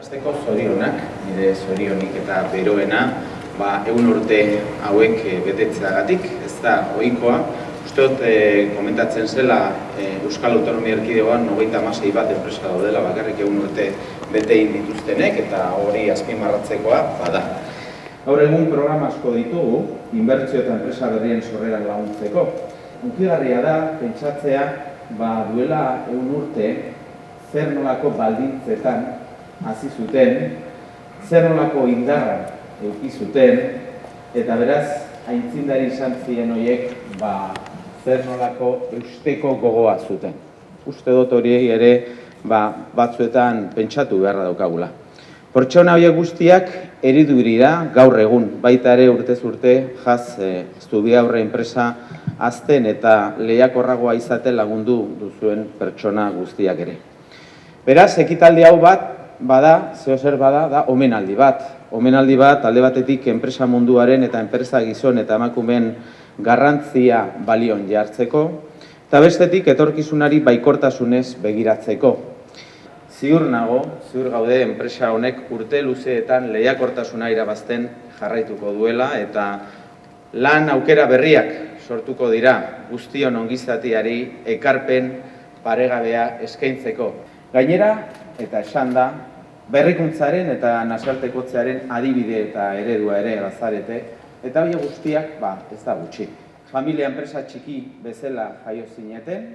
Hasteko zorionak, nire zorionik eta beroena, 100 urte hauek betetzeagatik, ez da ohikoa. Uste dut komentatzen zela Euskal Autonomia Erkidegoan 96 bat enpresa daudela, bakarrik 100 urte bete egin dituztenek eta hori azpimarratzekoa bada. Gaur egun programa asko ditugu, inbertsio eta enpresa berrien sorreran laguntzeko. Hunkigarria da, pentsatzea, duela 100 urte, zer nolako baldintzetan hasi zuten, zer nolako indarra eduki zuten, eta beraz, aintzindari izan ziren horiek, zer nolako eusteko gogoa zuten. Uste dut horiei ere batzuetan pentsatu beharra daukagula. Pertsona horiek guztiak eridurira gaur egun, baita ere urtez urte jaz Zubiaurre enpresa hazten eta lehiakorragoa izaten lagundu duzuen pertsona guztiak ere. Beraz, ekitaldi hau bada, da omenaldi bat. Omenaldi bat, alde batetik enpresa munduaren eta enpresa gizon eta emakumeen garrantzia balion jartzeko, eta bestetik etorkizunari baikortasunez begiratzeko. Ziur gaude enpresa honek urte luzeetan lehiakortasuna irabazten jarraituko duela eta lan aukera berriak sortuko dira guztion ongizatiari ekarpen paregabea eskaintzeko. Gainera, eta esan da, berrikuntzaren eta nazioartekotzearen adibide eta eredua ere bazarete, eta hori guztiak, ez da gutxi. Familia enpresa txiki bezala jaio zineten,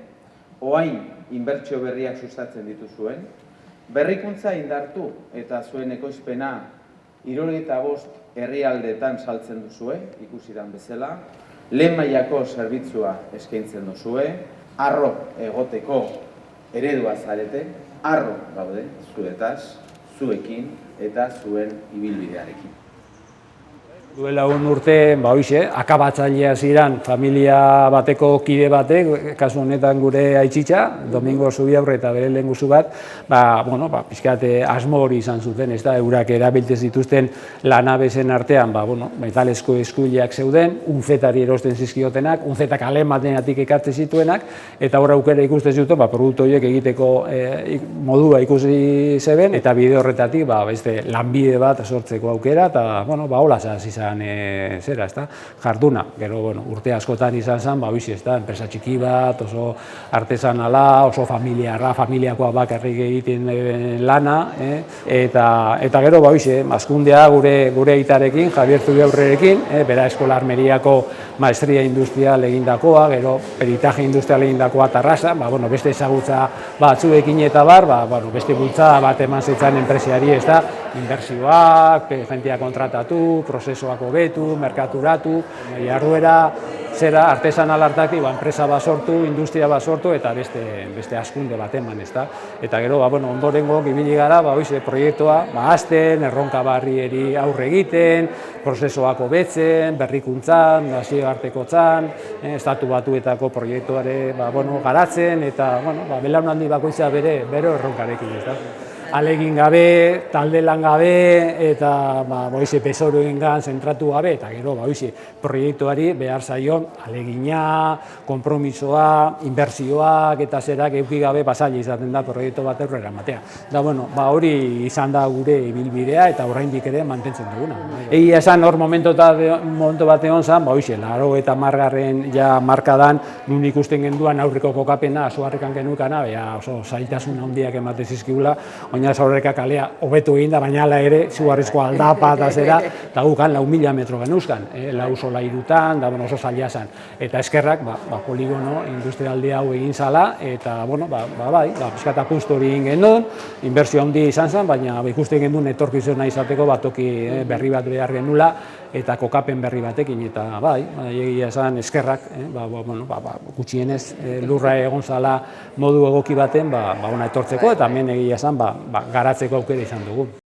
orain inbertsio berriak sustatzen dituzuen, berrikuntza indartu eta zuen ekoizpena 75 herrialdeetan saltzen duzue, ikusidan bezala, lehen mailako zerbitzua eskaintzen duzue, harro egoteko eredua zarete, harro gaude zuetaz, zuekin eta zuen ibilbidearekin. Duela 1 urte, akabatzailea ziren familia bateko kide batek, kasu honetan gure aitzitza, Domingo Zubiaurre eta bere lehengusu bat, pixkat asmo hori izan zuten, eurak erabiltzen zituzten lanabezen artean, metalezko eskuileak zeuden, unzetari erosten zizkiotenak, unzetak alemaneatik ekartzen zituenak, eta hor aukera ikusten zuten, produktu horiek egiteko modua ikusi zeben, eta bide horretatik, lanbide bat sortzeko aukera, eta hola izan jarduna. Gero, urte askotan izan zen, enpresa txiki bat, oso artesanala, oso familiakoa bakarrik egiten lana, eta gero, hazkundea gure aitarekin, Javier Zubiaurrerekin, bera Eskola Armeriako maestria industrial egindakoa, gero peritaje industrial egindakoa Tarrasa, beste ezagutza batzuekin eta beste bultzada bat eman zitzan enpresiari, inbertsioak, jentea kontratatu, prozesuak hobetu, merkaturatu, jarduera artesanal hartatik, enpresa bat sortu, industria bat sortu, eta beste hazkunde bat eman, Eta gero, ondorengo ibili gara, proiektua hazten, erronka barrieri aurre egiten, prozesuak hobetzen, berrikuntzan, nazioartekotzan, estatu batuetako proiektuare garatzen, eta belaunaldi bakoitza bere erronkarekin, alegin gabe, talde lan gabe, eta bezoroen zentratu gabe, eta gero proiektuari behar zaion alegina, konpromisoa, inbertsioak eta zerak eduki gabe zaila izaten da proiektu bat aurrera ematea. Hori izan da gure ibilbidea eta oraindik ere mantentzen duguna. Egia esan hor momentu bat egon zen, 80. markadan nun ikusten genduan aurreko kokapena, azuarrekan genukana, oso zailtasun handiak ematen zizkigula, oinaz aurreka kalea hobetu egin da, baina ala ere, zugarrizko aldapa eta zera, eta gukan 4.000 metro genuzkan, lau solairutan, oso zaila zen. Eta eskerrak, poligono industrialdi hau egin zala, eta, pixkat apustu hori egin genuen, inbertsio handi izan zen, baina ikusten genuen etorkizuna izateko toki berri bat behar genula, eta kokapen berri batekin, eta egia esan eskerrak, gutxienez lurra egon zala modu egoki baten, etortzeko, eta hemen egia esan garatzeko aukera izan dugu.